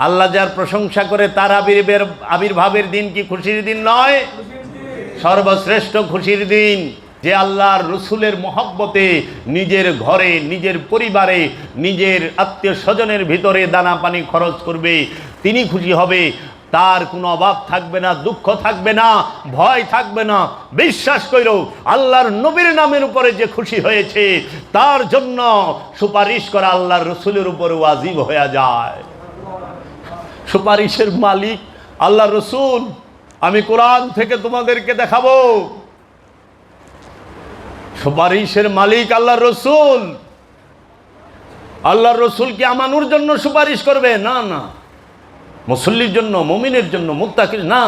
আল্লাহ যার প্রশংসা করে তার আবির্ভাবের দিন কি খুশির দিন নয়? সর্বশ্রেষ্ঠ খুশির দিন। যে আল্লাহর রসুলের মহব্বতে নিজের ঘরে, নিজের পরিবারে, নিজের আত্মীয় স্বজনের ভিতরে দানা পানি খরচ করবে, তিনি খুশি হবে। তার কোনো অভাব থাকবে না, দুঃখ থাকবে না, ভয় থাকবে না। বিশ্বাস করো, আল্লাহর নবীর নামের উপরে যে খুশি হয়েছে, তার জন্য সুপারিশ করা আল্লাহর রসুলের উপরে ওয়াজিব হয়ে যায়। সুপারিশের মালিক আল্লাহর রসুল। আমি কোরআন থেকে তোমাদেরকে দেখাবো, সুপারিশের মালিক আল্লাহর রসুল। আল্লাহর রসুল কি আমানুর জন্য সুপারিশ করবে? না না, মুসল্লির জন্য, মুমিনের জন্য, মুত্তাকির না।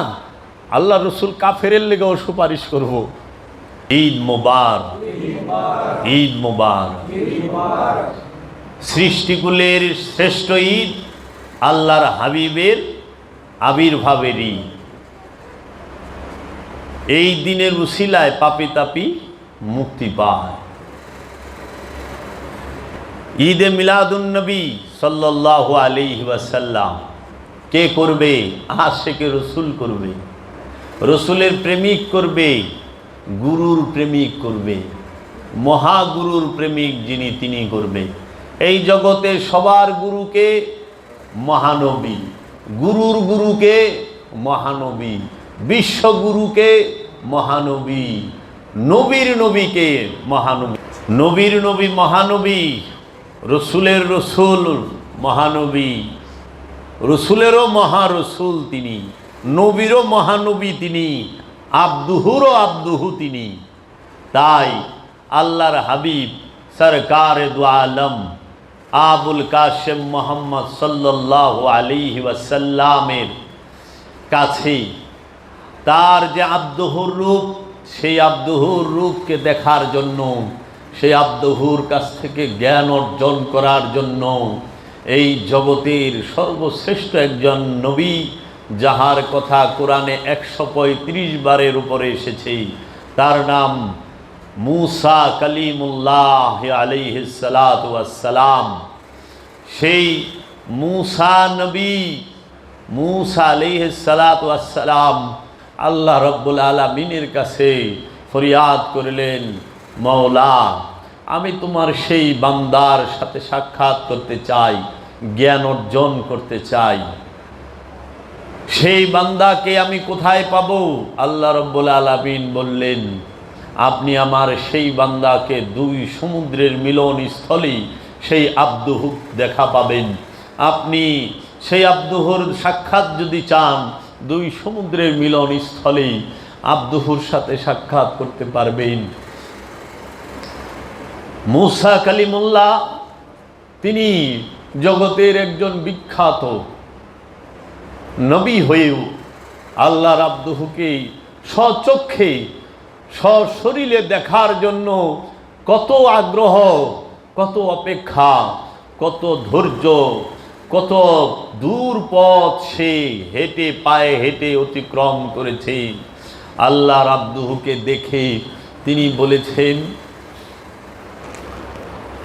আল্লাহর রসুল কাফেরের লেগেও সুপারিশ করব। ঈদ মুবারক, ঈদ মুবারক। সৃষ্টিকুলের শ্রেষ্ঠ ঈদ আল্লাহর হাবিবের আবির্ভাবের ঈদ। এই দিনের উসিলায় পাপী তাপী মুক্তি পায়। ঈদে মিলাদুন নবী সাল্লাল্লাহু আলাইহি ওয়াসাল্লাম কে করবে? আশিকে রসুল করবে, রসুলের প্রেমিক করবে, গুরুর প্রেমিক করবে, মহাগুরুর প্রেমিক যিনি তিনি করবে। এই জগতে সবার গুরুকে মহানবী, গুরুর গুরুকে মহানবী, বিশ্বগুরুকে মহানবী, নবীর নবীকে মহানবী, নবীর নবী মহানবী, রসুলের রসুল মহানবী, রসুলেরও মহারসুল তিনি, নবীরও মহানবী তিনি, আব্দুহুরও আব্দুহু তিনি। তাই আল্লাহর হাবিব সরকার দু আলম আবুল কাশেম মোহাম্মদ সাল্লাল্লাহু আলাইহি ওয়াসাল্লামের কাছে তার যে আব্দুহুর রূপ, সেই আব্দুহুর রূপকে দেখার জন্য, সেই আব্দুহুর কাছ থেকে জ্ঞান অর্জন করার জন্য এই জগতের সর্বশ্রেষ্ঠ একজন নবী, যাহার কথা কোরআনে 135 বারের উপরে এসেছে, তার নাম মুসা কালিমুল্লাহ আলাইহিস সালাতু ওয়াস সালাম। সেই মুসা নবী, মুসা আলাইহিস সালাতু ওয়াস সালাম আল্লাহ রাব্বুল আলামিনের কাছে ফরিয়াদ করলেন, মওলা, আমি তোমার সেই বান্দার সাথে সাক্ষাৎ করতে চাই, জ্ঞান অর্জন করতে চাই। সেই বান্দাকে আমি কোথায় পাবো? আল্লাহ রাব্বুল আলামিন বললেন, আপনি আমার সেই বান্দাকে দুই সমুদ্রের মিলন স্থলে সেই আব্দুহু দেখা পাবেন। আপনি সেই আব্দুহুর সাক্ষাৎ যদি চান, দুই সমুদ্রের মিলন স্থলে আব্দুহুর সাথে সাক্ষাৎ করতে পারবেন। মুসা কালিমুল্লাহ তিনি জগতের একজন বিখ্যাত নবী হয়েও আল্লাহর আব্দুহুকে স্বচক্ষে সশরীরে দেখার জন্য কত আগ্রহ, কত অপেক্ষা, কত ধৈর্য, কত দূর পথ সে হেঁটে, পায়ে হেঁটে অতিক্রম করেছে। আল্লাহর আব্দুহুকে দেখে তিনি বলেছেন,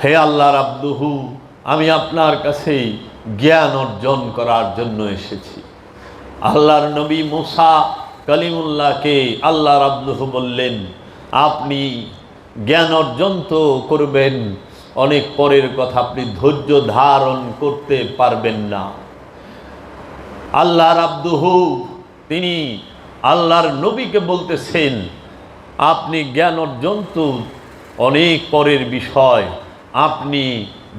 হে আল্লাহর আব্দুহু, আমি আপনার কাছে জ্ঞান অর্জন করার জন্য এসেছি। আল্লাহর নবী মুসা কালিমুল্লাহকে আল্লাহর আব্দুহু বললেন, আপনি জ্ঞান অর্জন তো করবেন, অনেক পরের কথা, আপনি ধৈর্য ধারণ করতে পারবেন না। আল্লাহর আব্দুহু তিনি আল্লাহর নবীকে বলতেছেন, আপনি জ্ঞান অর্জন তো অনেক পরের বিষয়, আপনি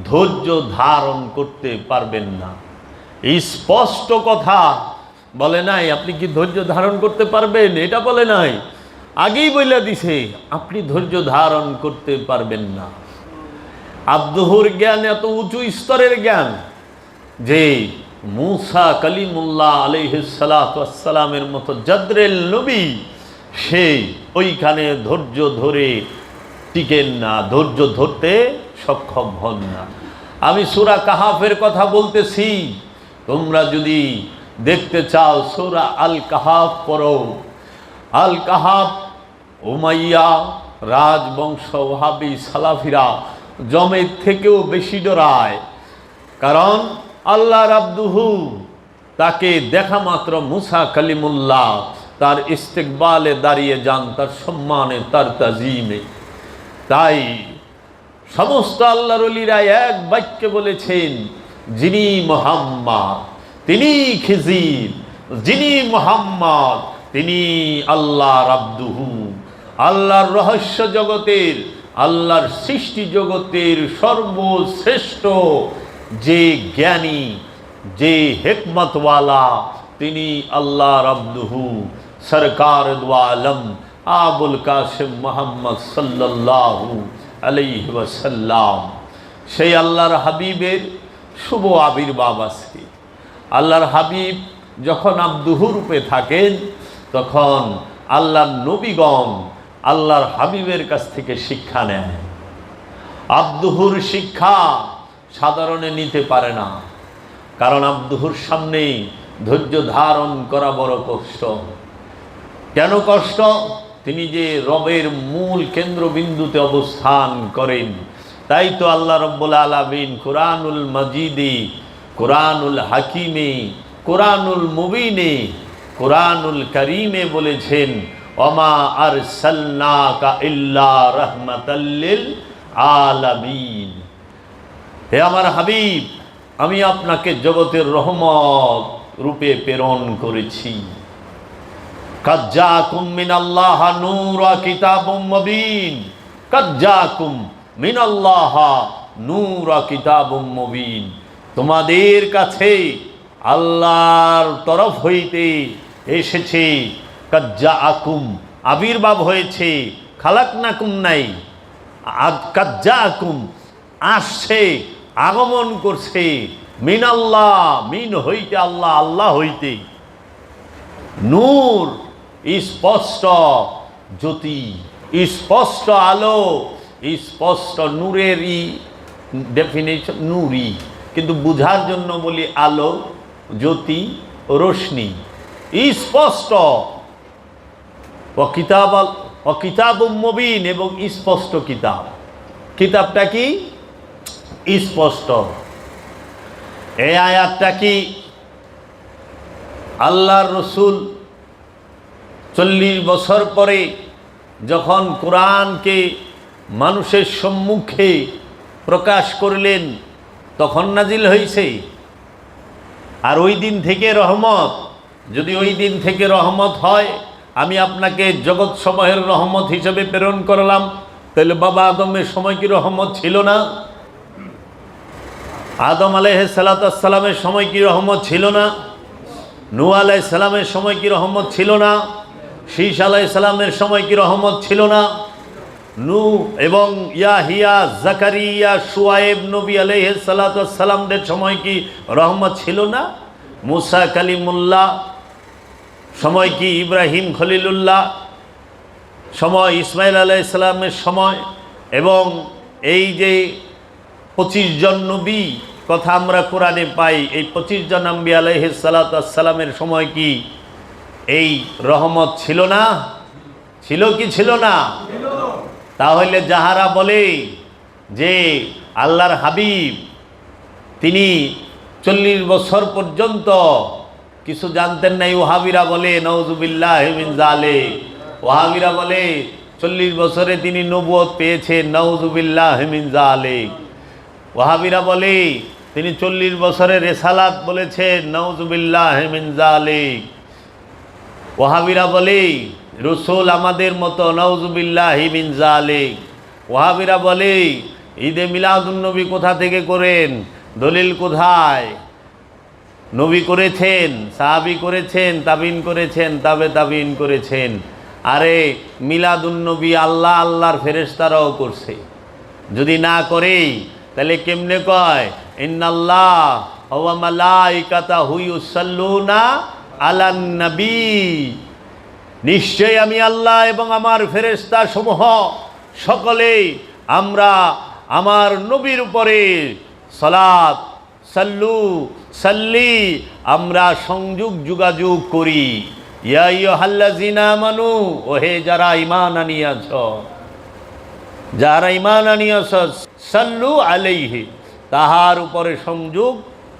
ধৈর্য ধারণ করতে পারবেন না। এই স্পষ্ট কথা বলে নাই আপনি কি ধৈর্য ধারণ করতে পারবেন, এটা বলে নাই, আগেই বলে দিছে আপনি ধৈর্য ধারণ করতে পারবেন না। আব্দুহুর জ্ঞান এত উঁচু স্তরের জ্ঞান যে মুসা কালিমুল্লাহ আলাইহিস সালাতু ওয়াস সালামের মতো জাদরেল নবী সে ওইখানে ধৈর্য ধরে টিকেন না, ধৈর্য ধরতে সক্ষম হন না। আমি সূরা কাহাফের কথা বলতেছি, তোমরা যদি দেখতে চাও সূরা আল কাহাফ পড়ো। আল কাহাফ উমাইয়া রাজবংশ, ওয়াহাবি সালাফিরা জমের থেকেও বেশি ডরায়, কারণ আল্লাহর আব্দুহু তাকে দেখা মাত্র মুসা কালিমুল্লাহ তার ইস্তেকবালে দাঁড়িয়ে যান, তার সম্মানে, তার তাজিমে। তাই সমস্ত আল্লাহর ওলিরা এক বাক্যে বলেছেন, যিনি মুহাম্মদ তিনি খিজির, যিনি মুহাম্মদ তিনি আল্লাহর আব্দুহু। আল্লাহর রহস্য জগতের, আল্লাহর সৃষ্টি জগতের সর্বশ্রেষ্ঠ যে জ্ঞানী, যে হিকমতওয়ালা, তিনি আল্লাহর আব্দুহু সরকার দু আলম আবুল কাসিম মুহাম্মদ সাল্লাল্লাহু আলাইহি ওয়াসাল্লাম। সেই আল্লাহর হাবিবের শুভ আবির্ভাব আজকে। আল্লাহর হাবিব যখন আব্দুহু রূপে থাকেন, তখন আল্লাহর নবীগণ আল্লাহর হাবিবের কাছ থেকে শিক্ষা নেয়। আব্দুহুর শিক্ষা সাধারণে নিতে পারে না, কারণ আব্দুহুর সামনে ধৈর্য ধারণ করা বড় কষ্ট। কেন কষ্ট? তিনি যে রবের মূল কেন্দ্রবিন্দুতে অবস্থান করেন। তাই তো আল্লাহ রব্বুল আলামিন কুরআনুল মাজিদে, কুরআনুল হাকিমে, কুরআনুল মুবিনে, কুরআনুল কারীমে বলেছেন, ওমা আরসালনাকা ইল্লা রাহমাতাল লিল আলামিন। হে আমার হাবিব, আমি আপনাকে জগতের রহমত রূপে প্রেরণ করেছি। কাদ জাকুম মিনাল্লাহ নূর ওয়া কিতাবুম মুবিন, কাদ জাকুম মিনাল্লাহ নূর ওয়া কিতাবুম মুবিন। তোমাদের কাছে আল্লাহর তরফ হইতে এসেছে, কাদ জাকুম আবির্ভাব হয়েছে, খালাকনাকুম নাই, কাদ জাকুম আসছে, আগমন করছে, মিনাল্লাহ মিন হইতে আল্লাহ, আল্লাহ হইতে, নূর স্পষ্ট জ্যোতি, স্পষ্ট আলো, স্পষ্ট নূরেরই ডেফিনেশন নূরি, কিন্তু বুঝার জন্য বলি আলো, জ্যোতি, রোশনি, স্পষ্ট। ও কিতাবুম মুবিন, এবং স্পষ্ট কিতাব। কিতাবটা কি? স্পষ্ট। এই আয়াতটা কি? আল্লাহর রসুল 40 বছর পরে যখন কোরআনকে মানুষের সম্মুখে প্রকাশ করলেন, তখন নাজিল হয়েছে। আর ওই দিন থেকে রহমত, যদি ওই দিন থেকে রহমত হয়, আমি আপনাকে জগৎ সমূহের রহমত হিসেবে প্রেরণ করলাম, তাহলে বাবা আদমের সময় কি রহমত ছিল না? আদম আলাইহিস সালামের সময় কি রহমত ছিল না? নূহ আলাইহিস সালামের সময় কি রহমত ছিল না? শীস আলাইহিস সালামের সময় কি রহমত ছিল না? নূহ এবং ইয়াহিয়া, জাকারিয়া, শুআয়ব নবী আলাইহিস সালামদের সময় কি রহমত ছিল না? মুসা কালিমুল্লাহ সময় কি, ইব্রাহিম খলিলুল্লাহ সময়, ইসমাইল আলাইহিস সালামের সময়, এবং এই যে 25 জন নবী কথা আমরা কোরআনে পাই, এই 25 জন আম্বিয়া আলাইহিস সালামের সময় কি এই রহমত ছিল না? ছিল কি ছিল না? তাহলে যাহারা বলে যে আল্লাহর হাবিব তিনি 40 বছর পর্যন্ত কিছু জানতেন না, ওয়াহাবিরা বলে নাউজুবিল্লাহি মিন যালিক। ওয়াহাবিরা বলে 40 বছরে তিনি নবুয়ত পেয়েছেন, নাউজুবিল্লাহি মিন যালিক। ওয়াহাবিরা বলে তিনি 40 বছরে রেসালাত বলেছেন, নাউজুবিল্লাহি মিন যালিক। ওয়াহাবিরা বলে রসুল আমাদের মতো, নাউজুবিল্লাহি মিন যালিক। ওয়াহাবিরা বলে ঈদে মিলাদুন নবী কোথা থেকে করেন, দলিল কোথায়? নবী করেছেন, সাহাবী করেছেন, তাবিন করেছেন, তাবে তাবিন করেছেন। আরে মিলাদুন নবী আল্লাহ, আল্লাহর ফেরেশতারাও করছে। যদি না করে তাহলে কেমনে কয় ইন্নাল্লাহ ওয়া মালাইকাতাহু ইউসাল্লুনা আলান নবী, নিশ্চয় আমি আল্লাহ এবং আমার ফেরেশতা সমূহ সকলেই আমরা আমার নবীর উপরে সালাত, সাল্লু, সাল্লি আমরা সংযোগ যোগাযোগ করি। ইয়া আইয়ুহাল্লাযিনা আমানু, ওহে যারা ঈমান আনিয়াছ, যারা ঈমান আনিয়াছ, সাল্লু আলাইহি, তাহার উপরে সংযোগ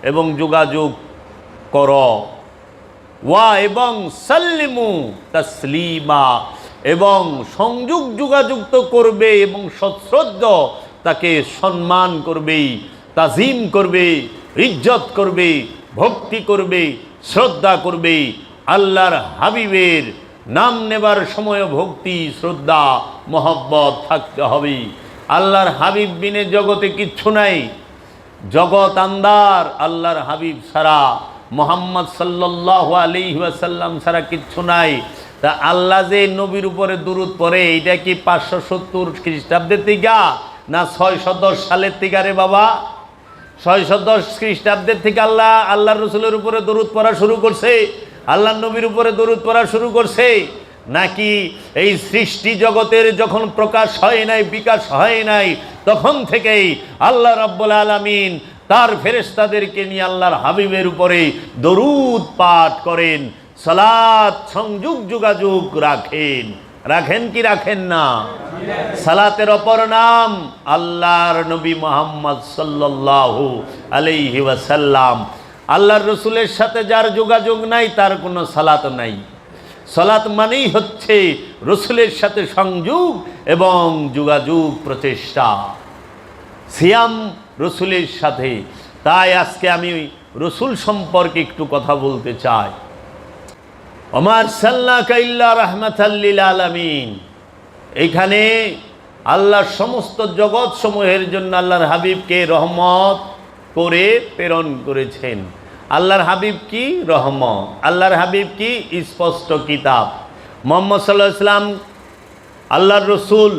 এবং যোগাযোগ করো। ওয়া এবং সাল্লিমু তাসলিমা, এবং সংযোগ যোগাযুক্ত করবে এবং সশ্রদ্ধ তাকে সম্মান করবে, তাজিম করবে, ইজ্জত করবে, ভক্তি করবে, শ্রদ্ধা করবে। আল্লাহর হাবিবের নাম নেবার সময় ভক্তি, শ্রদ্ধা, মহব্বত থাকতে হবে। আল্লাহর হাবিব বিনে জগতে কিচ্ছু নাই, জগৎ আন্দার। আল্লাহর হাবিব ছাড়া, মুহাম্মদ সাল্লাল্লাহু আলাইহি ওয়াসাল্লাম ছাড়া কিচ্ছু নাই। তা আল্লাহ যে নবীর উপরে দুরূদ পড়ে, এটা কি 570 খ্রিস্টাব্দের থেকে না 610 সালের থেকে? রে বাবা, 610 খ্রিস্টাব্দের থেকে আল্লাহর রসুলের উপরে দরুদ পড়া শুরু করছে, আল্লাহর নবীর উপরে দরুদ পড়া শুরু করছে, নাকি এই সৃষ্টি জগতের যখন প্রকাশ হয় নাই, বিকাশ হয় নাই, তখন থেকেই আল্লাহ রাব্বুল আলামিন তার ফেরেশতাদেরকে নিয়ে আল্লাহর হাবিবের উপরে দরুদ পাঠ করেন, সালাত সংযোগ যোগাযোগ রাখেন? রাখেন কি রাখেন না? সালাতের অপর নাম আল্লাহর নবী মুহাম্মদ সাল্লাল্লাহু আলাইহি ওয়াসাল্লাম। আল্লাহর রসুলের সাথে যার যোগাযোগ নাই তার কোনো সালাত নাই। সালাত মানেই হচ্ছে রসুলের সাথে সংযোগ এবং যোগাযোগ, প্রচেষ্টা। সিয়াম রসুলের সাথে। তাই আজকে আমি রসুল সম্পর্কে একটু কথা বলতে চাই। ওমা আরসালনাকা ইল্লা রাহমাতাল লিল আলামিন। এখানে আল্লাহ সমস্ত জগৎ সমূহের জন্য আল্লাহর হাবিবকে রহমত করে প্রেরণ করেছেন। আল্লাহর হাবিব কি? রহমত। আল্লাহর হাবিব কি? স্পষ্ট কিতাব। মুহাম্মদ সাল্লাল্লাহু আলাইহি ওয়াসাল্লাম আল্লাহর রসুল,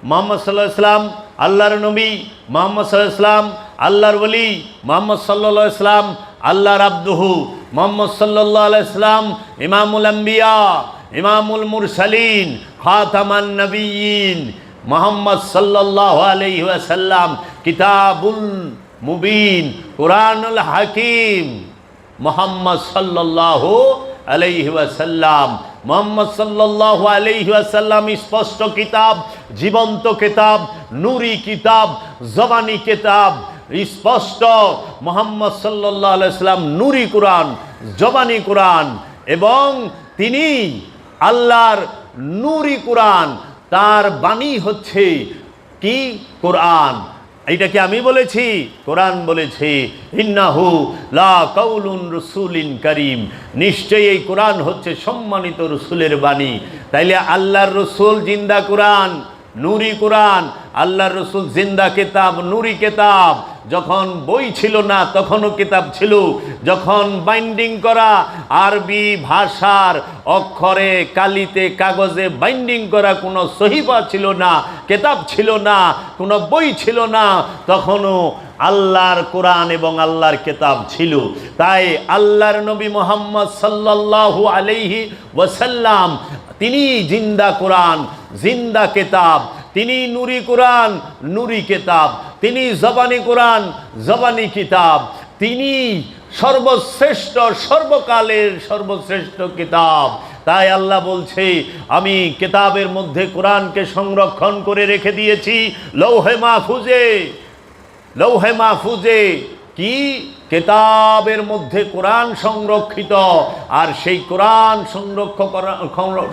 মুহাম্মদ সাল্লাল্লাহু আলাইহি ওয়াসাল্লাম আল্লাহর নবী, মুহাম্মদ সাল্লাল্লাহু আলাইহি ওয়াসাল্লাম আল্লাহর ওলি, মুহাম্মদ সাল্লাল্লাহু আলাইহি ওয়াসাল্লাম আল্লাহর আব্দুহু, মুহাম্মদ সাল্লাল্লাহু আলাইহি ওয়াসাল্লাম ইমামুল আম্বিয়া, ইমামুল মুরসালিন, খাতামান নবিয়্যিন। মুহাম্মদ সাল্লাল্লাহু আলাইহি ওয়াসাল্লাম কিতাবুল মুবিন, কুরআনুল হাকিম। মুহাম্মদ সাল্লাল্লাহু আলাইহি ওয়াসাল্লাম, মুহাম্মদ সাল্লাল্লাহু আলাইহি ওয়াসাল্লাম স্পষ্ট কিতাব, জীবন্ত কিতাব, নূরি কিতাব, জবানি কিতাব, স্পষ্ট। মুহাম্মদ সাল্লাল্লাহু আলাইহি ওয়াসাল্লাম নূরি কুরআন, জবানি কুরআন, এবং তিনি আল্লাহর নূরি কুরআন, তার বাণী হচ্ছে কি? কোরআন। এইটা কি আমি বলেছি? কোরআন বলেছে ইন্নাহু লা কাউলুন রাসূলিন কারীম। নিশ্চয়ই এই কোরআন হচ্ছে সম্মানিত রসুলের বাণী। তাইলে আল্লাহর রসুল জিন্দা কোরআন, নূরি কোরআন। আল্লাহর রসুল জিন্দা কিতাব, নূরি কিতাব। যখন বই ছিল না তখনও কিতাব ছিল। যখন বাইন্ডিং করা আরবি ভাষার অক্ষরে, কালিতে, কাগজে বাইন্ডিং করা কোনো সহিফা ছিল না, কিতাব ছিল না, কোনো বই ছিল না, তখনও আল্লাহর কোরআন এবং আল্লাহর কিতাব ছিল। তাই আল্লাহর নবী মুহাম্মদ সাল্লাল্লাহু আলাইহি ওয়াসাল্লাম তিনি জিন্দা কোরআন, জিন্দা কিতাব। তিনি নূরি কোরআন, নূরি কিতাব। তিনি জবানি কোরআন, জবানি কিতাব। তিনি সর্বশ্রেষ্ঠ, সর্বকালের সর্বশ্রেষ্ঠ কিতাব। তাই আল্লাহ বলছে, আমি কিতাবের মধ্যে কোরআনকে সংরক্ষণ করে রেখে দিয়েছি লৌহে মাহফুজে। লৌহে মাহফুজে কি? কিতাবের মধ্যে কোরআন সংরক্ষিত, আর সেই কোরআন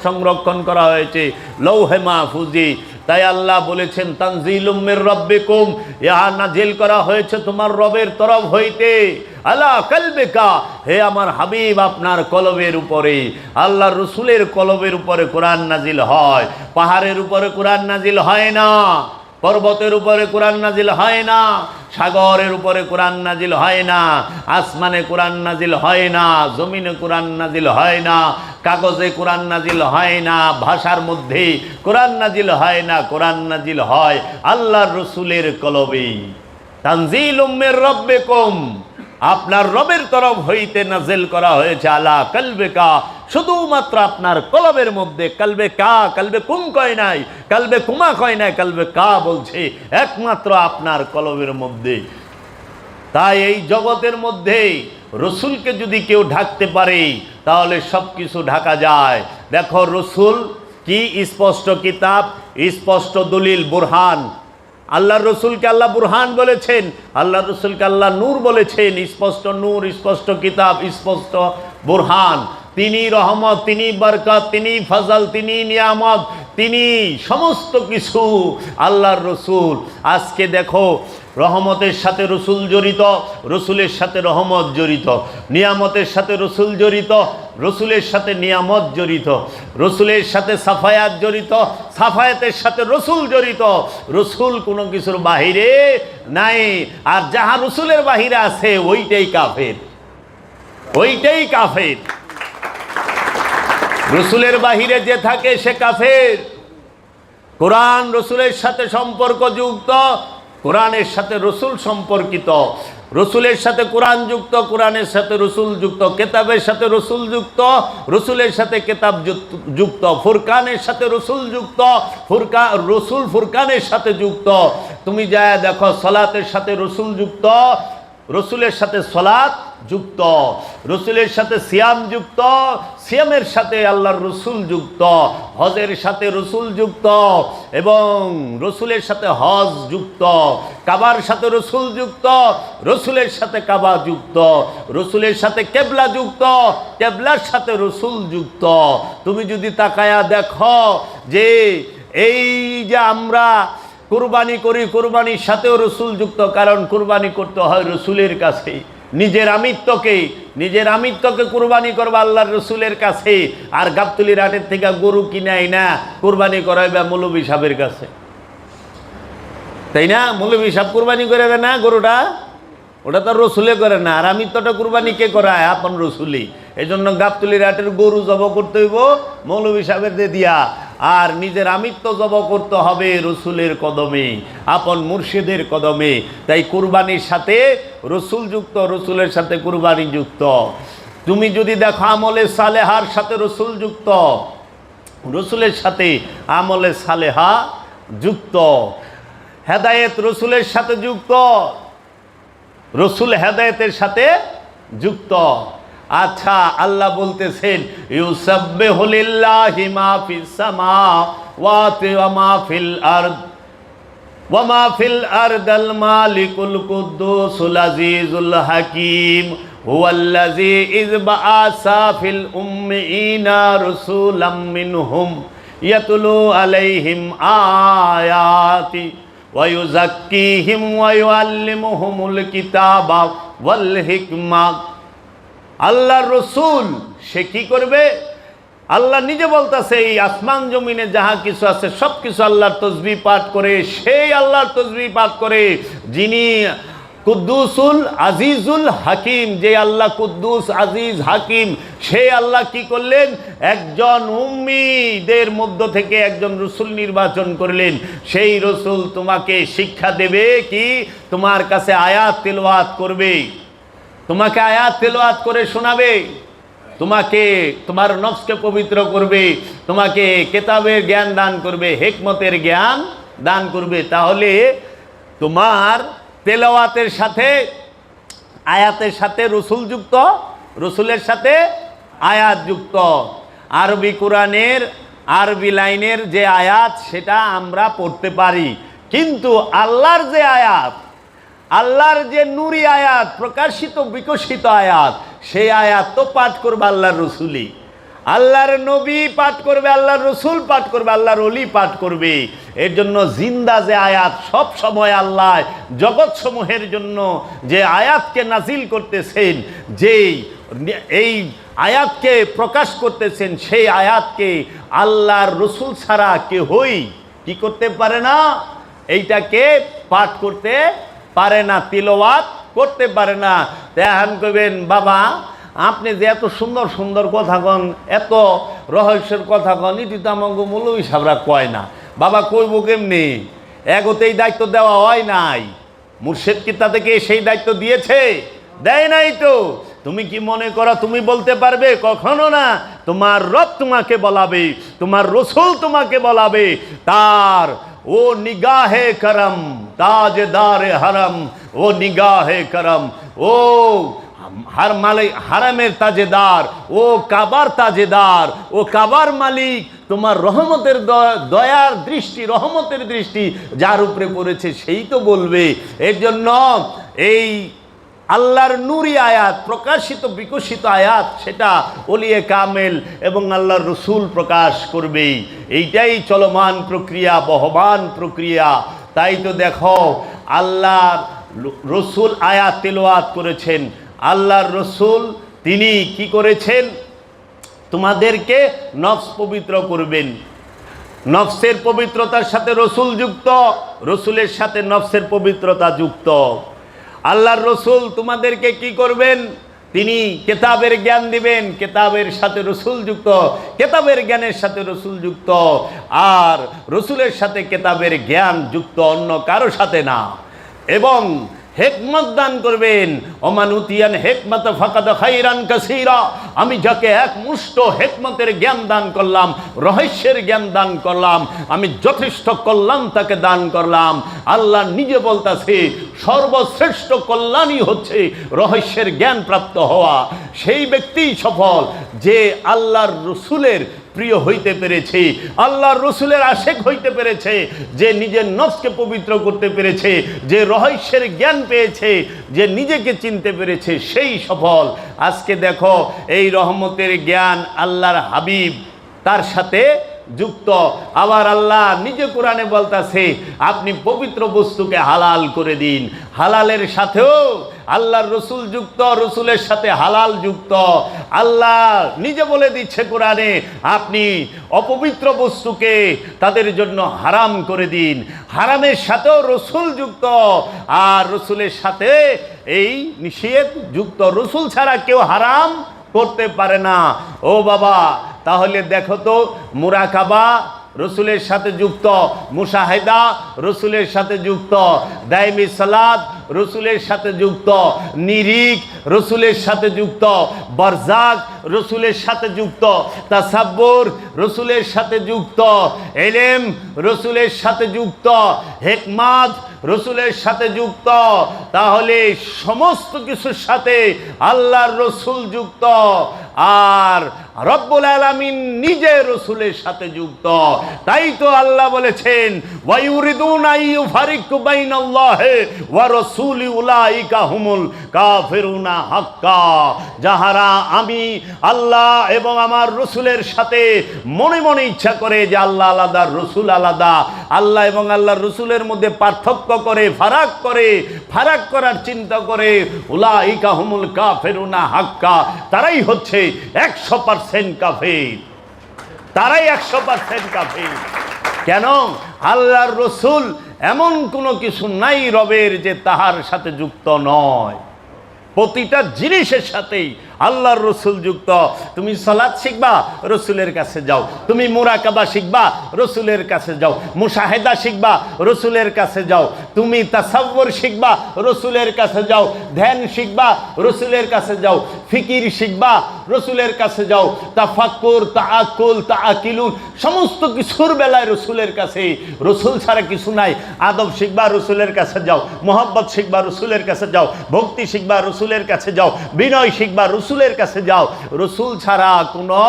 সংরক্ষণ করা হয়েছে লৌহে মাহফুজে। তাই আল্লাহ বলেছেন তানজিলুম মির রাব্বিকুম, ইহা নাজিল করা হয়েছে তোমার রবের তরফ হইতে। আলা কলবিকা, হে আমার হাবিব আপনার কলবের উপরে। আল্লাহর রসুলের কলবের উপরে কোরআন নাজিল হয়। পাহাড়ের উপরে কোরআন নাজিল হয় না, পর্বতের উপরে কোরআন নাজিল হয় না, সাগরের উপরে কোরআন নাজিল হয় না, আসমানে কোরআন নাজিল হয় না, জমিনে কোরআন নাজিল হয় না, কাগজে কোরআন নাজিল হয় না, ভাষার মধ্যে কোরআন নাজিল হয় না। কোরআন নাজিল হয় আল্লাহর রসুলের কলবে। তানজিলুম মির রাব্বিকুম, আপনার রবের তরফ হইতে নাজিল করা হয়েছে আলা কলবিকা, শুধুমাত্র আপনার কলবের মধ্যে। কলবে কা, কলবে কুম কয় নাই, কলবে কুমা কয় নাই, কলবে কা বলছে, একমাত্র আপনার কলবের মধ্যে। তাই এই জগতের মধ্যে রসুলকে যদি কেউ ঢাকতে পারে তাহলে সব কিছু ঢাকা যায়। দেখো রসুল কি? স্পষ্ট কিতাব, স্পষ্ট দলিল, বুরহান। আল্লাহর রসুলকে আল্লাহ বুরহান বলেছেন, আল্লাহর রসুলকে আল্লাহ নূর বলেছেন। স্পষ্ট নূর, স্পষ্ট কিতাব, স্পষ্ট বুরহান। তিনি রহমত, তিনি বরকত, তিনি ফজল, তিনি নিয়ামত, তিনি সমস্ত কিছু আল্লাহর রসুল। আজকে দেখো রহমতের সাথে রসুল জড়িত, রসুলের সাথে রহমত জড়িত, নিয়ামতের সাথে রসুল জড়িত, রসুলের সাথে নিয়ামত জড়িত, রসুলের সাথে সাফায়াত জড়িত, সাফায়াতের সাথে রসুল জড়িত। রসুল কোনো কিছুর বাহিরে নাই, আর যাহা রসুলের বাহিরে আছে ওইটাই কাফের, ওইটাই কাফের। রসুলের বাহিরে যে থাকে সে কাফের। কোরআন রসুলের সাথে সম্পর্কযুক্ত, কোরআনের সাথে রসুল সম্পর্কিত, রসুলের সাথে কোরআন যুক্ত, কোরআনের সাথে রসুল যুক্ত, কেতাবের সাথে রসুল যুক্ত, রসুলের সাথে কেতাব যুক্ত, ফুরকানের সাথে রসুল যুক্ত, রসুল ফুরকানের সাথে যুক্ত। তুমি যা দেখো সলাতের সাথে রসুল যুক্ত, রসুলের সাথে সলাত যুক্ত, রসুলের সাথে সিয়াম যুক্ত, সিয়ামের সাথে আল্লাহর রসুল যুক্ত, হজের সাথে রসুল যুক্ত এবং রসুলের সাথে হজ যুক্ত, কাবার সাথে রসুল যুক্ত, রসুলের সাথে কাবা যুক্ত, রসুলের সাথে কেবলা যুক্ত, কেবলার সাথে রসুল যুক্ত। তুমি যদি তাকায়া দেখো যে এই যে আমরা কুরবানি করি, কুরবানির সাথেও রসুল যুক্ত, কারণ কুরবানি করতে হয় রসুলের কাছে। নিজের আমিত্বকে কুরবানি করবা আল্লাহর রসুলের কাছে, আর গাবতলির হাটের থেকে গরু কিনাই না কুরবানি করাইবা মৌলবী সাহেবের কাছে, তাই না? মৌলবী সাহেব কুরবানি করে দেয় না গরুটা, ওটা তো রসুলে করে না। আর আমিত্বটা কুরবানি কে করায়? আপন রসুলি। এই জন্য গাবতলির হাটের গরু জব করতে হইব মৌলবী সাহেবের দিয়া, আর নিজের আমিত্ব জব করতে হবে রসুলের কদমে, আপন মুর্শিদের কদমে। তাই কুরবানির সাথে রসুল যুক্ত, রসুলের সাথে কুরবানি যুক্ত। তুমি যদি দেখো আমলে সালেহার সাথে রসুল যুক্ত, রসুলের সাথে আমলে সালেহা যুক্ত, হেদায়েত রসুলের সাথে যুক্ত, রসুল হেদায়েতের সাথে যুক্ত। আচ্ছা, আল্লাহ বলতেছেন ইউসাব্বিহু লিল্লাহি মা ফিস সামাওয়াতি ওয়া মা ফিল আরদ ওয়া মা ফিল আরদিল মালিকুল কুদ্দুসুল আজিজুল হাকীম হুয়াল্লাযী ইয বাআসা ফিল উম্মিয়িনা রাসূলাম মিনহুম ইয়াতলু আলাইহিম আয়াতি ওয়া ইউযাক্কিহিম ওয়া ইউআল্লিমুহুমুল কিতাবা ওয়াল হিকমা। আল্লাহর রসুল সে কি করবে? আল্লাহ নিজে বলতেছে এই আসমান জমিনে যাহা কিছু আছে সব কিছু আল্লাহর তসবিহ পাঠ করে, সেই আল্লাহর তসবিহ পাঠ করে যিনি কুদ্দুসুল আজিজুল হাকিম। যে আল্লাহ কুদ্দুস, আজিজ, হাকিম, সেই আল্লাহ কি করলেন? একজন উম্মীদের মধ্য থেকে একজন রসুল নির্বাচন করলেন। সেই রসুল তোমাকে শিক্ষা দেবে কি? তোমার কাছে আয়াত তেলাওয়াত করবে, তোমাকে আয়াত তেলাওয়াত করে শোনাবে, তোমাকে তোমার নফসকে পবিত্র করবে, তোমাকে কিতাবের জ্ঞান দান করবে, হিকমতের জ্ঞান দান করবে। তাহলে তোমার তেলাওয়াতের সাথে আয়াতের সাথে রসুল যুক্ত, রসুলের সাথে আয়াত যুক্ত। আরবি কোরআনের আরবি লাইনের যে আয়াত সেটা আমরা পড়তে পারি, কিন্তু আল্লাহর যে আয়াত, আল্লাহর যে নুরি আয়াত, প্রকাশিত বিকশিত আয়াত, সেই আয়াত তো পাঠ করবে আল্লাহর রসুলই। আল্লাহর নবী পাঠ করবে, আল্লাহর রসুল পাঠ করবে, আল্লাহর ওলি পাঠ করবে। এর জন্য জিন্দা যে আয়াত, সব সময় আল্লাহ জগৎ সমূহের জন্য যে আয়াতকে নাজিল করতেছেন, যেই এই আয়াতকে প্রকাশ করতেছেন, সেই আয়াতকে আল্লাহর রসুল ছাড়া কেউই কি করতে পারে না? এইটাকে পাঠ করতে পারে না, তিলাওয়াত করতে পারে না। এখন কইবেন বাবা আপনি যে এত সুন্দর সুন্দর কথা কন, এত রহস্যের কথা কন, এটি তো আমাকে মৌলবী সাহেবরা কয় না। বাবা কইব কেমনি? এগোতেই দায়িত্ব দেওয়া হয় নাই। মুর্শিদ কি তাদেরকে সেই দায়িত্ব দিয়েছে? দেয় নাই তো। তুমি কি মনে করো তুমি বলতে পারবে? কখনো না। তোমার রব তোমাকে বলাবে, তোমার রসুল তোমাকে বলাবে। তার ও নিগাহে করম, তাজদারে হরম, ও নিগাহে করম, ও হারামের তাজেদার, ও কাবার তাজেদার, ও কাবার মালিক, তোমার রহমতের দয়ার দৃষ্টি, রহমতের দৃষ্টি যার উপরে পড়েছে সেই তো বলবে। এর জন্য এই আল্লাহর নূরি আয়াত, প্রকাশিত বিকশিত আয়াত, সেটা ওলিয়ে কামেল এবং আল্লাহর রসুল প্রকাশ করবেই। এইটাই চলমান প্রক্রিয়া, বহমান প্রক্রিয়া। তাই তো দেখো আল্লাহর রসুল আয়াত তেলাওয়াত করেছেন, আল্লাহর রসুল তিনি কি করেছেন, তোমাদেরকে নফস পবিত্র করবেন। নফসের পবিত্রতার সাথে রসুল যুক্ত, রসুলের সাথে নফসের পবিত্রতা যুক্ত। আল্লাহর রসুল তোমাদেরকে কি করবেন, তিনি কেতাবের জ্ঞান দিবেন, কেতাবের সাথে রসুল যুক্ত, কেতাবের জ্ঞানের সাথে রসুল যুক্ত, আর রসুলের সাথে কেতাবের জ্ঞান যুক্ত, অন্য কারো সাথে না। এবং হেকমত দান করবেন, ওমান উতিয়ান হেকমত ফাকাদ খাইরান কাসীরা, আমি যাকে এক মুষ্ট হেকমতের জ্ঞান দান করলাম, রহস্যের জ্ঞান দান করলাম, আমি যথেষ্ট কল্যাণ তাকে দান করলাম। আল্লাহ নিজে বলতেছে সর্বশ্রেষ্ঠ কল্যাণই হচ্ছে রহস্যের জ্ঞান প্রাপ্ত হওয়া। সেই ব্যক্তিই সফল যে আল্লাহর রসুলের প্রিয় হইতে পেরেছে, আল্লাহর রসুলের আশেক হইতে পেরেছে, যে নিজের নফসকে পবিত্র করতে পেরেছে, যে রহস্যের জ্ঞান পেয়েছে, যে নিজেকে চিনতে পেরেছে, সেই সফল। আজকে দেখো এই রহমতের জ্ঞান আল্লাহর হাবিব তার সাথে যুক্ত। আবার আল্লাহ নিজে কোরআনে বলতেছে আপনি পবিত্র বস্তুকে হালাল করে দিন। হালালের সাথেও আল্লাহর রসুল যুক্ত, রসুলের সাথে হালাল যুক্ত। আল্লাহ নিজে বলে দিচ্ছে কোরআনে আপনি অপবিত্র বস্তুকে তাদের জন্য হারাম করে দিন। হারামের সাথেও রসুল যুক্ত, আর রসুলের সাথে এই নিষেধ যুক্ত। রসুল ছাড়া কেউ হারাম করতে পারে না। ও বাবা, তাহলে দেখো তো মুরাকাবা রসুলের সাথে যুক্ত, মুশাহেদা রসুলের সাথে যুক্ত, দাইমি সালাত রসুলের সাথে যুক্ত, নিরিক রসুলের সাথে যুক্ত, বারজাক রসুলের সাথে যুক্ত, তাসাব্বুর রসুলের সাথে যুক্ত, ইলম রসুলের সাথে যুক্ত, হিকমত রসুলের সাথে যুক্ত। তাহলে সমস্ত কিছুর সাথে আল্লাহর রসুল যুক্ত, আর রব্বুল আলামিন নিজে রসুলের সাথে যুক্ত। তাই তো আল্লাহ বলেছেন ওয়ায়ুরিদুনা আইয়ুফারিকু বাইনাল্লাহি ওয়া রাসূলি উলাইকা হুমুল কাফিরুনা হাক্কা। যাহারা আমি আল্লাহ এবং আমার রসুলের সাথে মনে মনে ইচ্ছা করে যে আল্লাহ আলাদা, রসুল আলাদা, আল্লাহ এবং আল্লাহর রসুলের মধ্যে পার্থক্য করে, ফারাক করে, ফারাক করার চিন্তা করে, উলাইকা হুমুল কাফিরুনা হাক্কা, তারাই হচ্ছে 100% কাফির, তারাই 100% কাফির। কেন? আল্লাহর রসুল এমন কোনো কিছু নাই রবের যে তাহার সাথে যুক্ত নয়। প্রতিটা জিনিসের সাথেই আল্লাহর রসুল যুক্ত। তুমি সালাত শিখবা, রসুলের কাছে যাও। তুমি মুরাকাবা শিখবা, রসুলের কাছে যাও। মুশাহেদা শিখবা, রসুলের কাছে যাও। তুমি তাসাব্বুর শিখবা, রসুলের কাছে যাও। ধ্যান শিখবা, রসুলের কাছে যাও। ফিকির শিখবা, রসুলের কাছে যাও। তাফাক্কুর, তাআক্কুল, তাআকিলুন, সমস্ত কিছুর বেলায় রসুলের কাছে। রসুল ছাড়া কিছু নাই। আদব শিখবা, রসুলের কাছে যাও। মোহাব্বত শিখবা, রসুলের কাছে যাও। ভক্তি শিখবা, রসুলের কাছে যাও। বিনয় শিখবা, রসুলের কাছে যাও। রসুল ছাড়া কোনো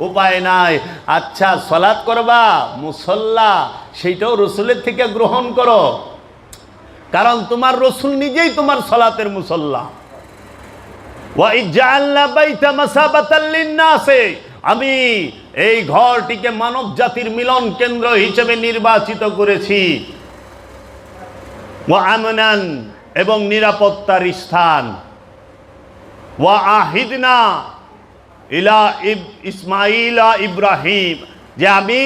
উপায় নাই। আচ্ছা, সালাত করবা, মুসল্লা, সেইটাও রসুলের থেকে গ্রহণ করো, কারণ তোমার রসুল নিজেই তোমার সালাতের মুসল্লা। ওয়া ইজআলনা বাইতা মাসাবাতাল লিন-নাসি, আমি এই ঘরটিকে মানব জাতির মিলন কেন্দ্র হিসেবে নির্বাচিত করেছি। ওয়া আমনান, এবং নিরাপত্তার স্থান। ওয়া আহিদনা ইলা ইসমাইলা ইব্রাহিম, যে আমি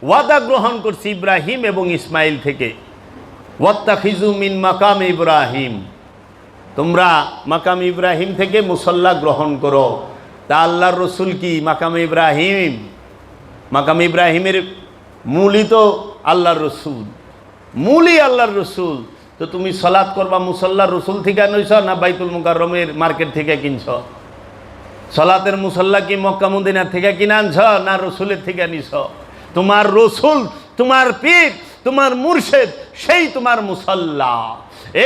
ওয়াদা গ্রহণ করছি ইব্রাহিম এবং ইসমাইল থেকে। ওয়াত্তাখিজু মিন মাকাম ইব্রাহিম, তোমরা মাকাম ইব্রাহিম থেকে মুসল্লা গ্রহণ করো। তা আল্লাহর রসুল কি মাকাম ইব্রাহিম? মাকাম ইব্রাহিমের মূলই তো আল্লাহর রসুল, মূলই আল্লাহর রসুল। তো তুমি সালাত করবা মুসল্লা রসুল থেকে আনছ না বাইতুল মুকাররমের মার্কেট থেকে কিনছ? সালাতের মুসল্লা কি মক্কা মদিনা থেকে কিনে আনছ না রসুলের থেকে আনিছ? তোমার রসুল, তোমার পীর, তোমার মুর্শেদ, সেই তোমার মুসল্লা।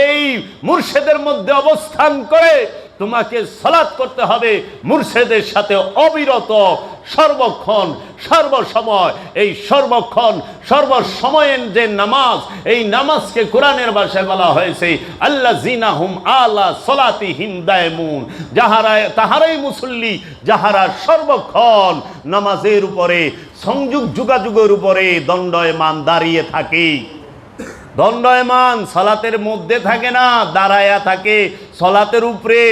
এই মুর্শেদের মধ্যে অবস্থান করে তোমাকে সালাত করতে হবে মুর্শেদের সাথে অবিরত, সর্বক্ষণ সর্বসময়। এই সর্বক্ষণ সর্বসময়ের যে নামাজ, এই নামাজকে কোরআনের ভাষায় বলা হয়েছে আল্লাযিনা হুম আলা সলাতিহিম দায়মুন, তাহারাই মুসল্লি যাহারা সর্বক্ষণ নামাজের উপরে, সংযোগ যোগাযোগের উপরে দণ্ডায়মান দাঁড়িয়ে থাকে। দণ্ডায়মান সালাতের মধ্যে থাকে না, দাঁড়ায়া থাকে সালাতের উপরে।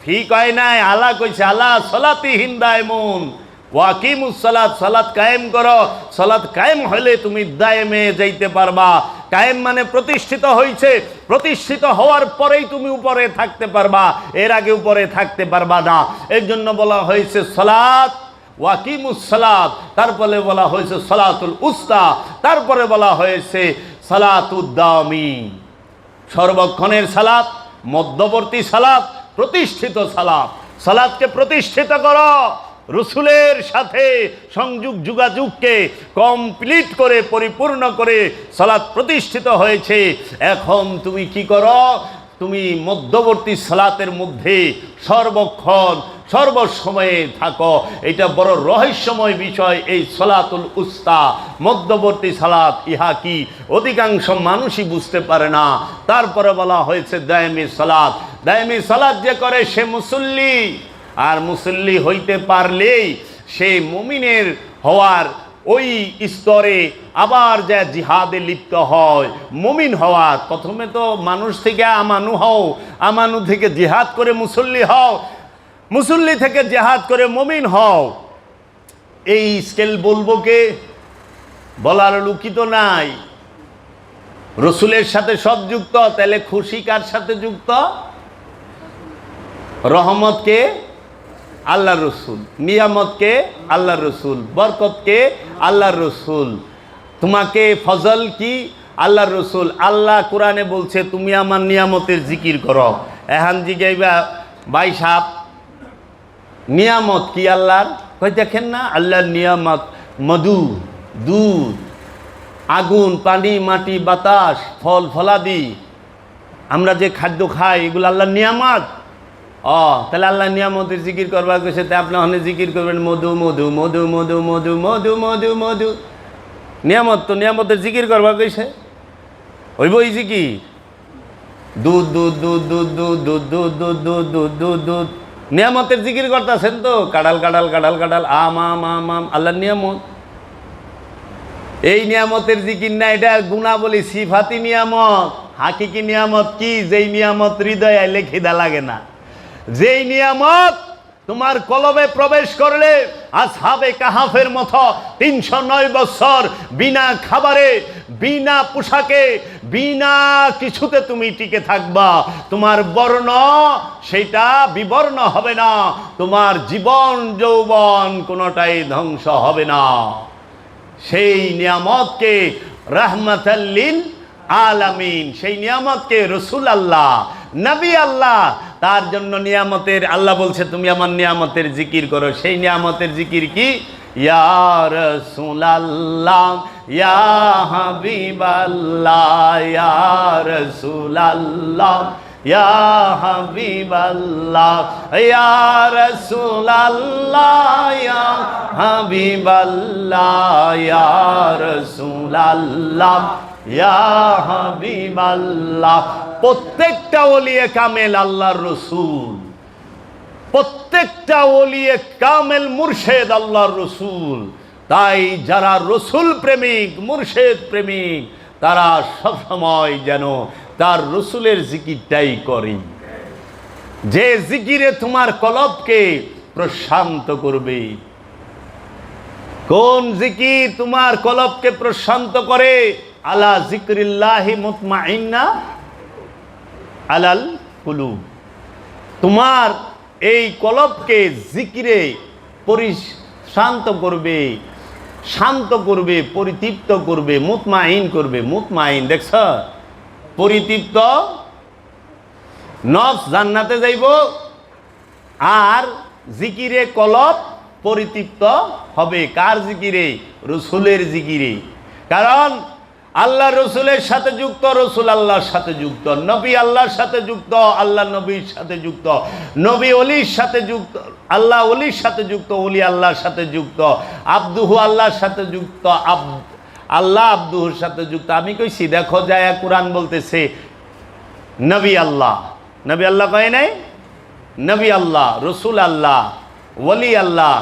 ঠিক হয় নাই, আলা কইছে আলা সলাতিহিম দায়মুন ওয়াকিমুস সালাত, সালাত কায়েম করো। সালাত কায়েম হলে তুমি দায়েমে যাইতে পারবা। কায়েম মানে প্রতিষ্ঠিত হয়েছে, প্রতিষ্ঠিত হওয়ার পরেই তুমি উপরে থাকতে পারবা, এর আগে উপরে থাকতে পারবা না। এর জন্য বলা হয়েছে সালাত ওয়াকিমুস সালাত, তারপরে বলা হয়েছে সালাতুল উস্তা, তারপরে বলা হয়েছে সালাতুদ্দামি, সর্বক্ষণের সালাত, মধ্যবর্তী সালাত, প্রতিষ্ঠিত সালাত। সালাতকে প্রতিষ্ঠিত করো, রসুলের সাথে সংযোগ যোগাযোগকে কমপ্লিট করে, পরিপূর্ণ করে সালাত প্রতিষ্ঠিত হয়েছে। এখন তুমি কি করো? তুমি মধ্যবর্তী সালাতের মধ্যে সর্বক্ষণ সর্বসময়ে থাকো। এটা বড় রহস্যময় বিষয়, এই সালাতুল উস্তা, মধ্যবর্তী সালাত। ইহা কি অধিকাংশ মানুষই বুঝতে পারে না। তারপরে বলা হয়েছে দায়েমি সালাত। দায়েমি সালাত যে করে সে মুসল্লি, আর মুসল্লি হইতে পারলেই সে মুমিনের হওয়ার ওই স্তরে আবার যা জিহাদে লিপ্ত হয়। মুমিন হওয়ার প্রথমে তো মানুষ থেকে আমানু হও, আমানু থেকে জিহাদ করে মুসল্লি হও, মুসল্লি থেকে জিহাদ করে মুমিন হও। এই স্কেল বলবো কে? বলার লুকিত নাই। রসুলের সাথে সব যুক্ত, তাহলে খুশি কার সাথে যুক্ত? রহমতকে আল্লাহ রসুল, নিয়ামতকে আল্লাহ রসুল, বরকতকে আল্লাহ রসুল, তোমাকে ফজল কি আল্লাহ রসুল। আল্লাহ কোরআনে বলছে তুমি আমার নিয়ামতের জিকির করো। এহান জিগাইবা ভাই সাপ নিয়ামত কি আল্লাহর? কই দেখেন না আল্লাহর নিয়ামত মধু, দুধ, আগুন, পানি, মাটি, বাতাস, ফল ফলাদি, আমরা যে খাদ্য খাই এগুলো আল্লাহর নিয়ামত। তাহলে আল্লাহ নিয়ামতের জিকির করবার কইছে, তা আপনি অনেক জিকির করবেন মধু মধু মধু মধু মধু মধু মধু মধু। নিয়ামত তো নিয়ামতের জিকির করবার কইছে, হইব এই জিকির। দুধ দুধ দুধ দুধ দুধ দুধ দুধ দুধ দুধ দুধ দুধ দুধ, নিয়ামতের জিকির করতেছেন তো। কাঁঠাল কাঁঠাল কাঁঠাল কাঁঠাল, আম আম আম আম, আল্লাহর নিয়ামত। এই নিয়ামতের জিকির না, এটা গুণাবলী, সিফাতি নিয়ামত। হাকিকি নিয়ামত কি? যেই নিয়ামত হৃদয়ে আইলে খিদা লাগে না, যেই নিয়ামত তোমার কলবে প্রবেশ করলে আসহাবে কাহাফের মতো 309 বছর বিনা খাবারে, বিনা পোশাকে, বিনা কিছুতে তুমি টিকে থাকবা। তোমার বর্ণ সেটা বিবর্ণ হবে না, তোমার জীবন যৌবন কোনোটাই ধ্বংস হবে না। সেই নিয়ামতকে রাহমাতাল লিল আলামিন, সেই নিয়ামতকে রসুল আল্লাহ, নবী আল্লাহ, তার জন্য নিয়ামতের আল্লাহ বলছে তুমি আমার নিয়ামতের জিকির করো। সেই নিয়ামতের জিকির কি? ইয়া রাসূলুল্লাহ, ইয়া হাবিবাল্লাহ, ইয়া রাসূলুল্লাহ, ইয়া হাবিবাল্লাহ, ইয়া রাসূলুল্লাহ, ইয়া হাবিবাল্লাহ, ইয়া রাসূলুল্লাহ, ইয়া হাবিবাল্লাহ। প্রত্যেকটা ওলিয়ে কামেল আল্লাহর রসুল, প্রত্যেকটা ওলিয়ে কামেল মুর্শেদ আল্লাহর রসুল। তাই যারা রসুল প্রেমিক, মুর্শেদ প্রেমিক, তারা সবসময় যেন তার রসুলের জিকিরটাই করে, যে জিকিরে তোমার কলবকে প্রশান্ত করবে। কোন জিকির তোমার কলবকে প্রশান্ত করে? আলা জিকরিল্লাহি মুতমাইন্না আলাল কুলুব। তোমার এই কলবকে জিকিরে শান্ত করবে, শান্ত করবে, পরিতৃপ্ত করবে, মুতমাইন করবে। মুতমাইন দেখছ, পরিতৃপ্ত নফস জান্নাতে যাইব, আর জিকিরে কলব পরিতৃপ্ত হবে। কার জিকিরে? রসুলের জিকিরে। কারণ আল্লাহ রসুলের সাথে যুক্ত, রসুল আল্লাহর সাথে যুক্ত, নবী আল্লাহর সাথে যুক্ত, আল্লাহ নবীর সাথে যুক্ত, নবী অলির সাথে যুক্ত, আল্লাহ অলির সাথে যুক্ত, অলি আল্লাহর সাথে যুক্ত, আব্দুহু আল্লাহর সাথে যুক্ত, আল্লাহ আব্দুহুর সাথে যুক্ত। আমি কইছি দেখো যায় কোরআন বলতেছে নবী আল্লাহ, নবী আল্লাহ কয় নাই, নবী আল্লাহ, রসুল আল্লাহ, ওলি আল্লাহ।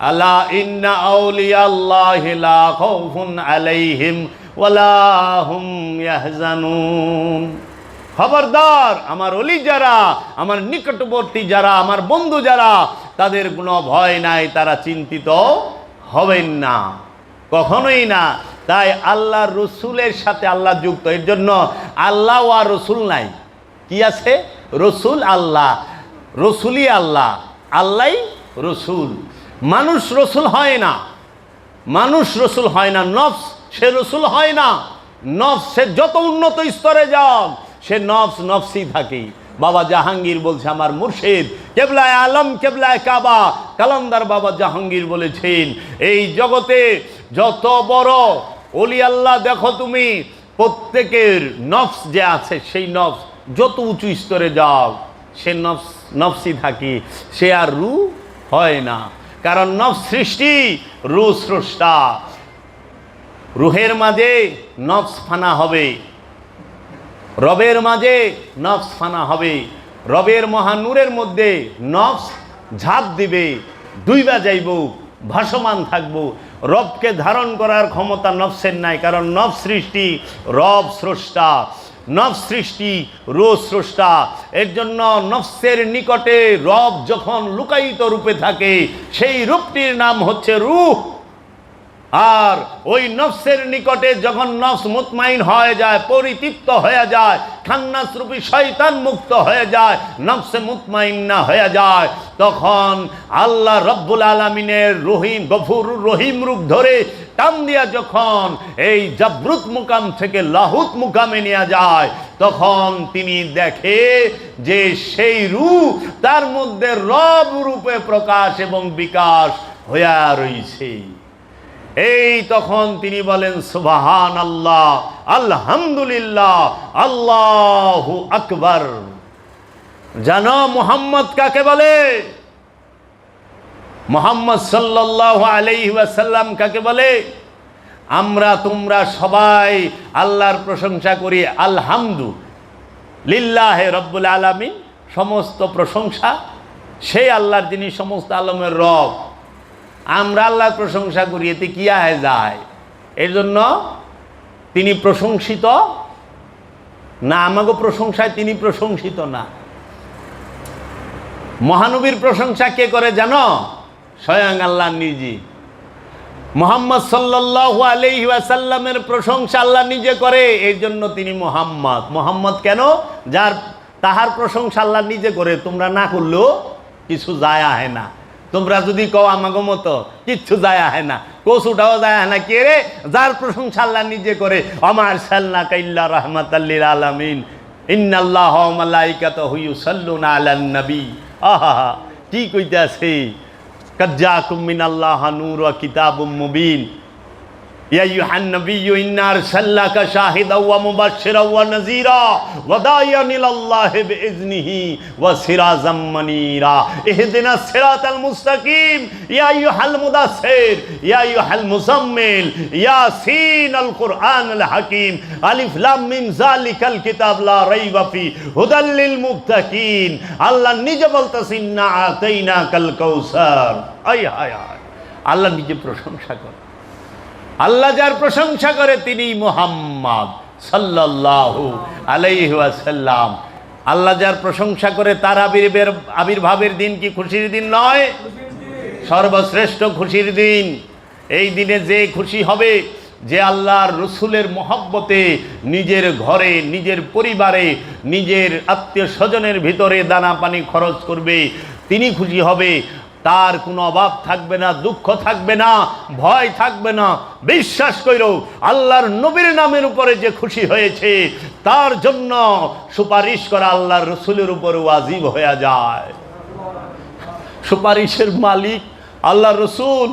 আলা ইন্না আউলিয়া আল্লাহি লা খাউফুন আলাইহিম ওয়ালা হুম ইয়াহজানুন। খবরদার, আমার ওলি যারা, আমার নিকটবর্তী যারা, আমার বন্ধু যারা, তাদের কোনো ভয় নাই, তারা চিন্তিত হবেন না, কখনোই না। তাই আল্লাহ রসুলের সাথে আল্লাহ যুক্ত। এর জন্য আল্লাহ আর রসুল নাই, কি আছে? রসুল আল্লাহ, রসুলই আল্লাহ, আল্লাহই রসুল। মানুষ রসুল হয় না, মানুষ রসুল হয় না, নফস সে রসুল হয় না। নফস সে যত উন্নত স্তরে যাও, সে নফস নফসই থাকে। বাবা জাহাঙ্গীর বলছে, আমার মুর্শিদ কেবলায় আলম কেবলায় কাবা কালান্দার বাবা জাহাঙ্গীর বলেছেন, এই জগতে যত বড় ওলি আল্লাহ দেখো তুমি, প্রত্যেকের নফস যে আছে, সেই নফস যত উঁচু স্তরে যাও, সে নফস নফসই থাকে, সে আর রু হয় না। কারণ নফস সৃষ্টি, রু স্রষ্টা। রুহের মাঝে নফস ফানা হবে, রবের মাঝে নফস ফানা হবে, রবের মহানূরের মধ্যে নফস ঝাঁপ দিবে, ডুইবা যাইব, ভাসমান থাকব। রবকে ধারণ করার ক্ষমতা নফসের নাই, কারণ নফস সৃষ্টি, রব স্রষ্টা। নফস সৃষ্টি, রূহ স্রষ্টা। এর জন্য নফসের নিকটে রব যখন লুকায়িত রূপে থাকে, সেই রূপটির নাম হচ্ছে রূহ। আর ওই নফসের নিকটে যখন নফস মুতমাইন হয়ে যায়, পরিতৃপ্ত হয়ে যায়, খান্নাস রূপী শয়তান মুক্ত হয়ে যায়, নফসে মুতমাইন্না হয়ে যায়, তখন আল্লাহ রব্বুল আলামিনের রহিম, গফুর রহিম রূপ ধরে টান দিয়া যখন এই জাবরুত মুকাম থেকে লাহুত মুকামে নিয়ে যায়, তখন তিনি দেখে যে সেই রূহ তার মধ্যে রব রূপে প্রকাশ এবং বিকাশ হইয়া রয়েছে। এই তখন তিনি বলেন সুবহানাল্লাহ, আলহামদুলিল্লাহ, আল্লাহু আকবার। জানো মুহাম্মদ কাকে বলে? মুহাম্মদ সাল্লাল্লাহু আলাইহি ওয়াসাল্লাম কাকে বলে? আমরা তোমরা সবাই আল্লাহর প্রশংসা করি, আলহামদুলিল্লাহি রাব্বুল আলামিন। সমস্ত প্রশংসা সেই আল্লাহর, যিনি সমস্ত আলমের রব। আমরা আল্লাহর প্রশংসা করি, এতে কি আয় যায়? এর জন্য তিনি প্রশংসিত না, আমাকে প্রশংসায় তিনি প্রশংসিত না। মহানবীর প্রশংসা কে করে জানো? স্বয়ং আল্লাহ নিজে। মুহাম্মদ সাল্লাল্লাহু আলাইহি ওয়াসাল্লামের প্রশংসা আল্লাহ নিজে করে, এর জন্য তিনি মুহাম্মদ। মুহাম্মদ কেন? যার তাহার প্রশংসা আল্লাহ নিজে করে, তোমরা না করলেও কিছু যায় আহে না। তোমরা যদি কও আমাকে মতো, কিচ্ছু যায় আহে না, কচুটাও যায় আহে না। কে রে? যার প্রশংসা আল্লাহ নিজে করে। আমা আরসালনাকা ইল্লা রাহমাতাল লিল আলামিন ইন্নাল্লাহা ওয়া মালাইকাতাহু ইউসাল্লুনা আলান নবী। আহা, কি কইতাছে? কাদ জাআকুম মিনাল্লাহি নূরুন ওয়া কিতাবুম মুবিন। ইয়া আইয়ুহান নাবিয়্যু ইন্না আরসালনাকা শাহিদাও ওয়া মুবাশশিরাও ওয়া নাযীরা ওয়া দাইয়ান ইলাল্লাহি বিইজনিহি ওয়া সিরাজাম মুনীরা ইহদিনাস সিরাতাল মুস্তাকিম। ইয়া আইয়ুহাল মুদাসসির ইয়া আইয়ুহাল মুজাম্মিল ইয়াসিনাল কুরআনুল হাকীম আলিফ লাম মিম যালিকাল কিতাব লা রাইবা ফি হুদাল লিল মুত্তাকিন। আল্লাহ নিজে বলতেছেন, ইন্না আতাইনাকাল কাউসার। আয় হায় হায়, আল্লাহ নিজে প্রশংসা করে। আল্লাহ যার প্রশংসা করে তিনি মুহাম্মদ সাল্লাল্লাহু আলাইহি ওয়াসাল্লাম। আল্লাহ যার প্রশংসা করে তার আবির্ভাবের দিন কি খুশির দিন নয়? সর্বশ্রেষ্ঠ খুশির দিন। এই দিনে যে খুশি হবে, যে আল্লাহর রসুলের মহব্বতে নিজের ঘরে, নিজের পরিবারে, নিজের আত্মীয় স্বজনের ভিতরে দানা পানি খরচ করবে, তিনি খুশি হবে। তার কোনো অভাব থাকবে না, দুঃখ থাকবে না, ভয় থাকবে না। বিশ্বাস করো, আল্লাহর নবীর নামের উপরে যে খুশি হয়েছে, তার জন্য সুপারিশ করা আল্লাহর রসুলের উপরে ওয়াজিব হয়ে যায়। সুপারিশের মালিক আল্লাহর রসুল।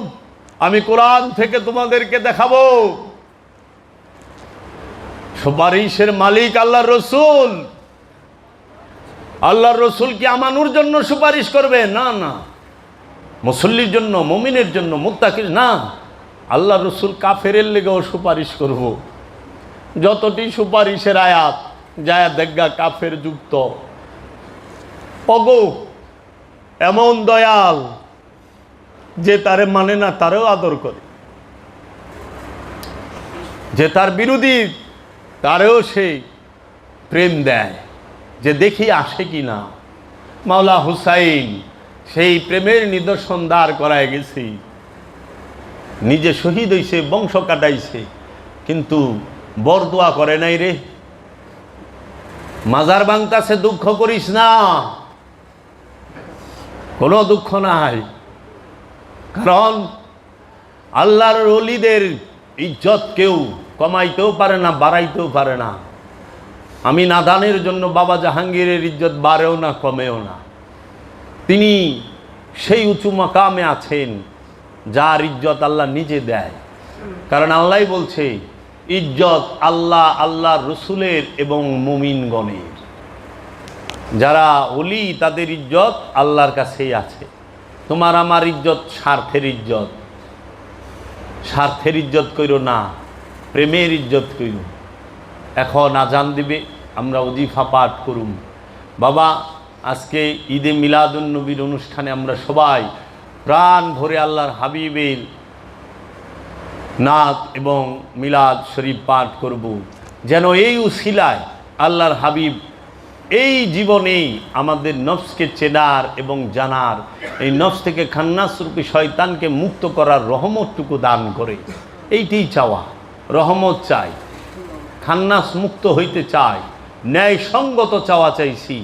আমি কোরআন থেকে তোমাদেরকে দেখাবো, সুপারিশের মালিক আল্লাহর রসুল। আল্লাহর রসুল কি আমানুর জন্য সুপারিশ করবে? না না। মুসল্লির জন্য, মুমিনের জন্য, মুত্তাকির না। আল্লাহর রসুল কাফেরের লেগেও সুপারিশ করব। যতটি সুপারিশের আয়াত যায় দেখগা কাফের যুক্ত। অগো এমন দয়াল যে তারে মানে না তারেও আদর করে, যে তার বিরোধী তারেও সে প্রেম দেয়, যে দেখি আসে কি না। মাওলা হুসাইন সেই প্রেমের নিদর্শন দাঁড় করায় গেছি। নিজে শহীদ হইছে, বংশ কাটাইছে, কিন্তু বরদোয়া করে নাই রে। মাজার ভাঙতাছে, দুঃখ করিস না, কোনো দুঃখ নাই। কারণ আল্লাহর ওলিদের ইজ্জত কেউ কমাইতেও পারে না, বাড়াইতেও পারে না। আমি নাদানের জন্য বাবা জাহাঙ্গীরের ইজ্জত বাড়েও না, কমেও না। তিনি সেই উঁচু মাকামে আছেন যার ইজ্জত আল্লাহ নিজে দেয়। কারণ আল্লাহ বলছে ইজ্জত আল্লাহ, আল্লাহর রসুলের এবং মুমিনগণের। যারা ওলি তাদের ইজ্জত আল্লাহর কাছেই আছে। তোমার আমার ইজ্জত স্বার্থের ইজ্জত। স্বার্থের ইজ্জত কইরো না, প্রেমের ইজ্জত কইরো। এখন আজান দিবে, আমরা ওজিফা পাঠ করুম। বাবা আজকে ঈদে মিলাদুন নবীর অনুষ্ঠানে আমরা সবাই প্রাণ ভরে আল্লাহর হাবিবের নাত এবং মিলাদ শরীফ পাঠ করব, যেন এই উসিলায় আল্লাহর হাবিব এই জীবনেই আমাদের নফসকে চেনার এবং জানার, এই নফস থেকে খান্নাসরূপী শয়তানকে মুক্ত করার রহমতটুকু দান করে। এইটাই চাওয়া, রহমত চাই, খান্নাস মুক্ত হইতে চাই, ন্যায়সঙ্গত চাওয়া চাইছি,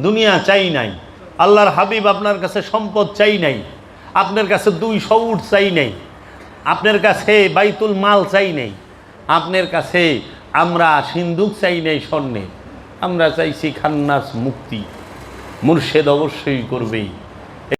দুনিয়া চাই নাই। আল্লাহর হাবিব আপনার কাছে সম্পদ চাই নাই, আপনার কাছে 200 উট চাই নাই, আপনার কাছে বাইতুল মাল চাই নাই, আপনার কাছে আমরা সিন্দুক চাই নাই স্বর্ণের। আমরা চাইছি খান্নাস মুক্তি। মুর্শেদ অবশ্যই করবেই।